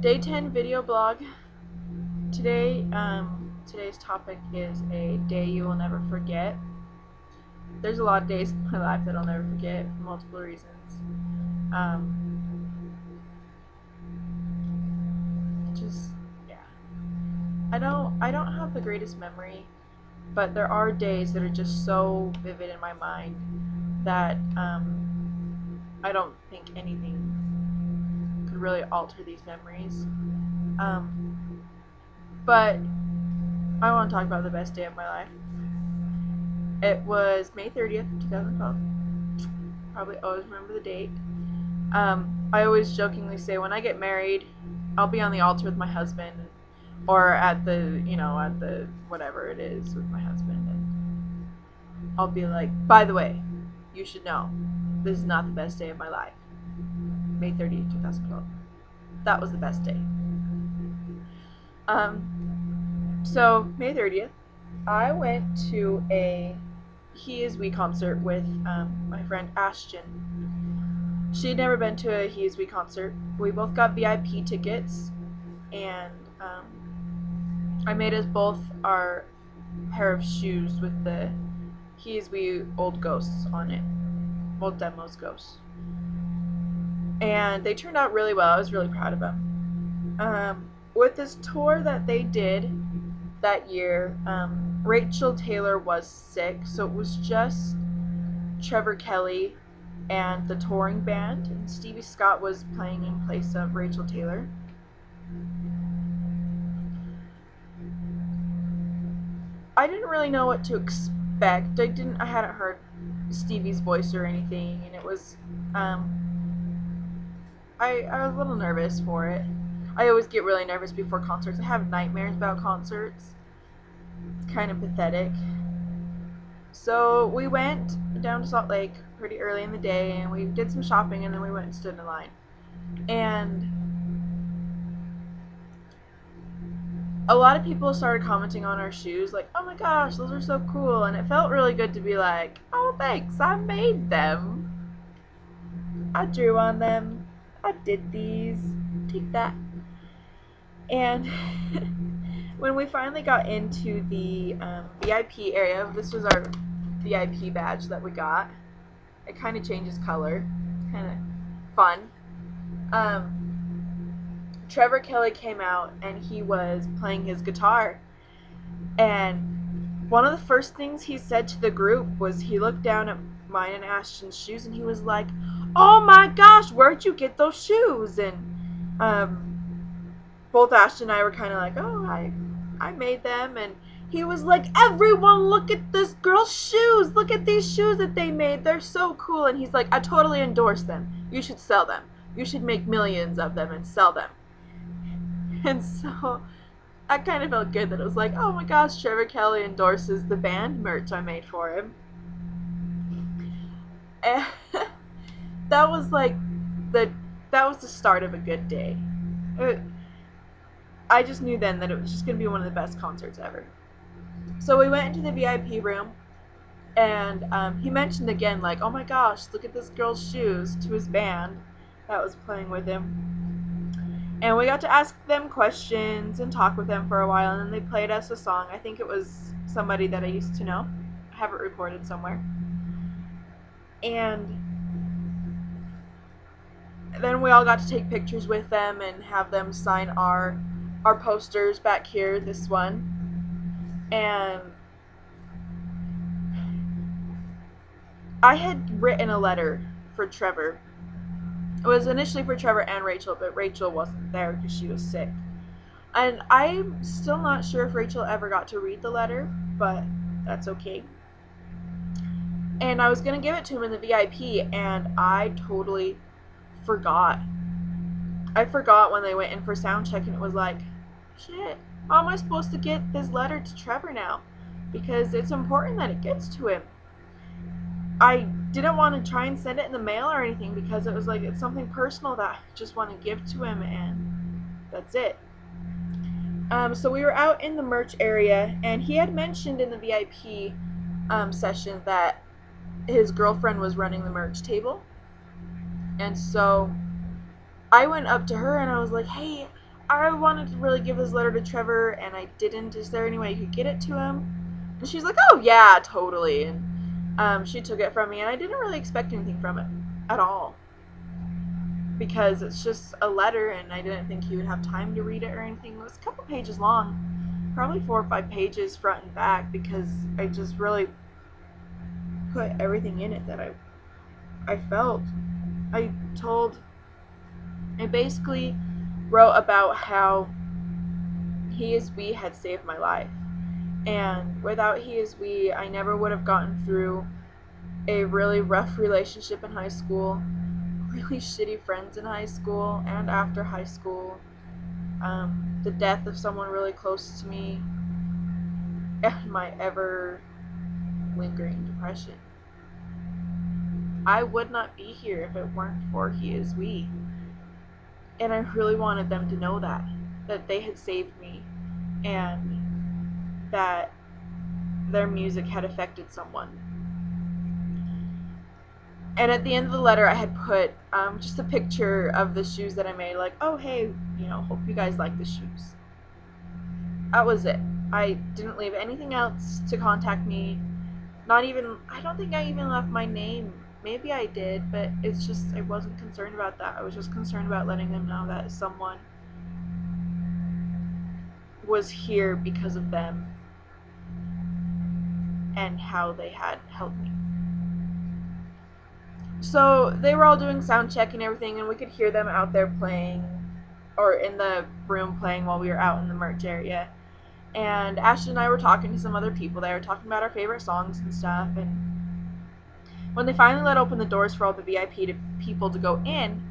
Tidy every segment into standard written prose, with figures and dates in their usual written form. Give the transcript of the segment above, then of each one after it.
Day 10 video blog. Today's topic is a day you will never forget. There's a lot of days in my life that I'll never forget for multiple reasons. Just yeah. I don't have the greatest memory, but there are days that are just so vivid in my mind that I don't think anything could really alter these memories. But I want to talk about the best day of my life. It was May 30th, 2012. Probably always remember the date. I always jokingly say when I get married, I'll be on the altar with my husband, or at the whatever it is with my husband, and I'll be like, by the way, you should know, this is not the best day of my life. May 30th, 2012. That was the best day. So May 30th, I went to a He Is We concert with my friend Ashton. She had never been to a He Is We concert. We both got VIP tickets, and I made us both our pair of shoes with the He Is We Old Ghosts on it. Old Demos Ghosts. And they turned out really well. I was really proud of them. With this tour that they did that year, Rachel Taylor was sick, so it was just Trevor Kelly and the touring band, and Stevie Scott was playing in place of Rachel Taylor. I didn't really know what to expect. I hadn't heard Stevie's voice or anything, and it was I was a little nervous for it. I always get really nervous before concerts. I have nightmares about concerts. It's kind of pathetic. So we went down to Salt Lake pretty early in the day, and we did some shopping, and then we went and stood in line. And a lot of people started commenting on our shoes, like, oh my gosh, those are so cool. And it felt really good to be like, oh thanks, I made them. I drew on them. I did these. Take that. And when we finally got into the VIP area, this was our VIP badge that we got. It kind of changes color. It's kind of fun. Trevor Kelly came out, and he was playing his guitar. And one of the first things he said to the group was he looked down at mine and Ashton's shoes, and he was like, oh my gosh, where'd you get those shoes? And both Ashton and I were kind of like, oh, I made them. And he was like, everyone, look at this girl's shoes. Look at these shoes that they made. They're so cool. And he's like, I totally endorse them. You should sell them. You should make millions of them and sell them. And so I kind of felt good that it was like, oh my gosh, Trevor Kelly endorses the band merch I made for him. And that was like that was the start of a good day. I just knew then that it was just going to be one of the best concerts ever. So we went into the VIP room, and he mentioned again, like, oh my gosh, look at this girl's shoes, to his band that was playing with him. And we got to ask them questions and talk with them for a while, and then they played us a song. I think it was somebody that I used to know. I have it recorded somewhere. And then we all got to take pictures with them and have them sign our posters back here, this one. And I had written a letter for Trevor. It was initially for Trevor and Rachel, but Rachel wasn't there because she was sick. And I'm still not sure if Rachel ever got to read the letter, but that's okay. And I was going to give it to him in the VIP, and I totally forgot. I forgot when they went in for sound check, and it was like, shit, how am I supposed to get this letter to Trevor now? Because it's important that it gets to him. I didn't want to try and send it in the mail or anything, because it was like, it's something personal that I just want to give to him, and that's it. So we were out in the merch area, and he had mentioned in the VIP session that his girlfriend was running the merch table. And so I went up to her and I was like, hey, I wanted to really give this letter to Trevor, and I didn't. Is there any way you could get it to him? And she's like, oh, yeah, totally. And she took it from me, and I didn't really expect anything from it at all. Because it's just a letter, and I didn't think he would have time to read it or anything. It was a couple pages long, probably 4 or 5 pages front and back, because I just really put everything in it that I felt. I basically wrote about how He Is We had saved my life. And without He Is We, I never would have gotten through a really rough relationship in high school, really shitty friends in high school and after high school, the death of someone really close to me, and my ever lingering depression. I would not be here if it weren't for He Is We. And I really wanted them to know that they had saved me, and that their music had affected someone. And at the end of the letter, I had put just a picture of the shoes that I made, like, oh, hey, hope you guys like the shoes. That was it. I didn't leave anything else to contact me. Not even, I don't think I even left my name. Maybe I did, but it's just, I wasn't concerned about that. I was just concerned about letting them know that someone was here because of them and how they had helped me. So they were all doing sound check and everything, and we could hear them out there playing, or in the room playing while we were out in the merch area. And Ashton and I were talking to some other people there, talking about our favorite songs and stuff. And when they finally let open the doors for all the VIP people to go in,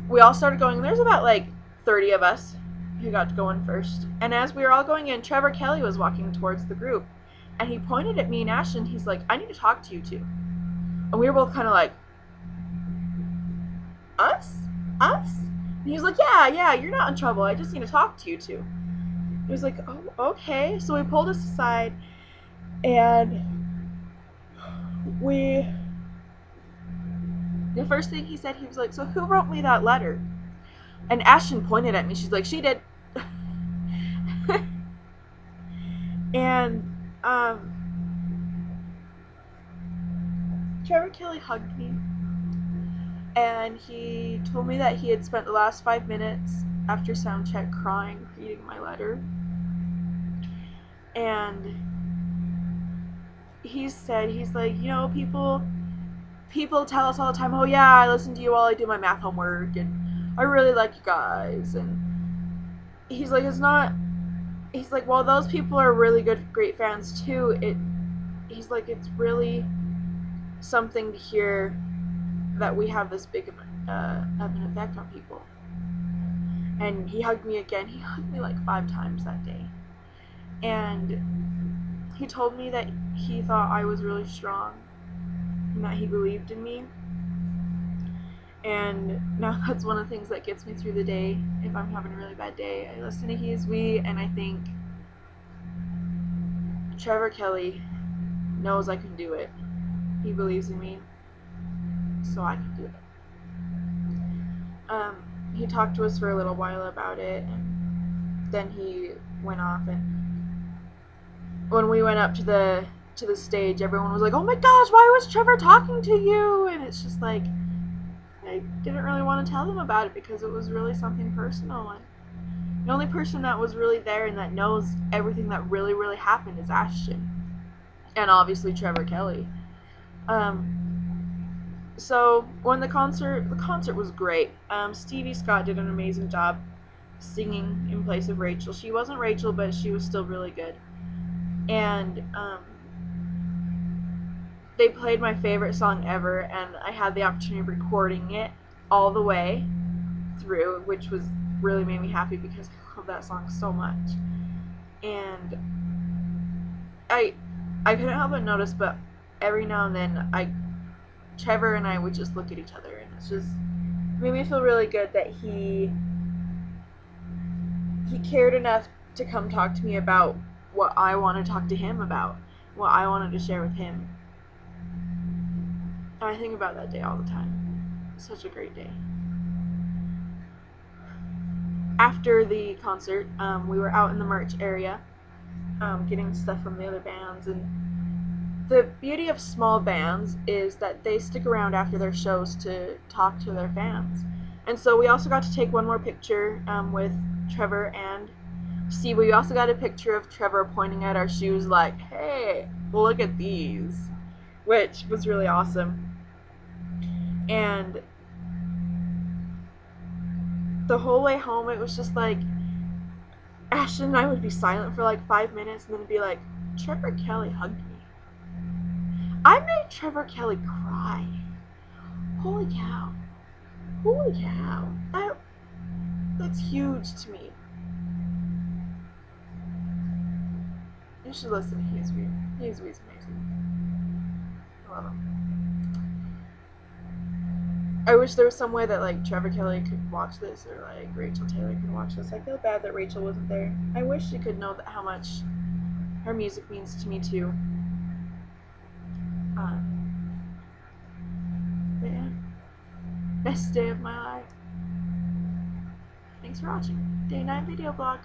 we all started going. There's about like 30 of us who got to go in first. And as we were all going in, Trevor Kelly was walking towards the group. And he pointed at me and Ashton. He's like, I need to talk to you two. And we were both kind of like, us? Us? And he was like, yeah, you're not in trouble. I just need to talk to you two. He was like, oh, okay. So we pulled us aside, and the first thing he said, he was like, so who wrote me that letter? And Ashton pointed at me. She's like, she did. And Trevor Kelly hugged me, and he told me that he had spent the last 5 minutes after sound check crying, reading my letter. And he said, he's like, people tell us all the time, oh yeah, I listen to you while I do my math homework, and I really like you guys. And he's like, well, those people are really great fans too. He's like, it's really something to hear that we have this big of an effect on people. And he hugged me again. He hugged me like 5 times that day. And he told me that he thought I was really strong and that he believed in me. And now that's one of the things that gets me through the day. If I'm having a really bad day, I listen to He Is We, and I think Trevor Kelly knows I can do it. He believes in me, so I can do it. He talked to us for a little while about it, and then he went off. And when we went up to the stage, everyone was like, oh my gosh, why was Trevor talking to you? And it's just like, I didn't really want to tell them about it because it was really something personal. And the only person that was really there and that knows everything that really, really happened is Ashton. And obviously Trevor Kelly. So when the concert was great. Stevie Scott did an amazing job singing in place of Rachel. She wasn't Rachel, but she was still really good. And they played my favorite song ever, and I had the opportunity of recording it all the way through, which was really made me happy because I love that song so much. And I couldn't help but notice, but every now and then Trevor and I would just look at each other, and it's just made me feel really good that he cared enough to come talk to me about what I want to talk to him about, what I wanted to share with him. And I think about that day all the time. Such a great day. after the concert, we were out in the merch area, getting stuff from the other bands. And the beauty of small bands is that they stick around after their shows to talk to their fans. And so we also got to take one more picture with Trevor and Steve. We also got a picture of Trevor pointing at our shoes like, hey, look at these, which was really awesome. And the whole way home, it was just like, Ashton and I would be silent for like 5 minutes and then be like, Trevor Kelly hugged me. I made Trevor Kelly cry. Holy cow. Holy cow. That's huge to me. You should listen to He's Weird. He's Weird is amazing. I love him. I wish there was some way that like Trevor Kelly could watch this or like Rachel Taylor could watch this. I feel bad that Rachel wasn't there. I wish she could know that how much her music means to me too. But yeah, best day of my life. Thanks for watching. Day 9 video blog.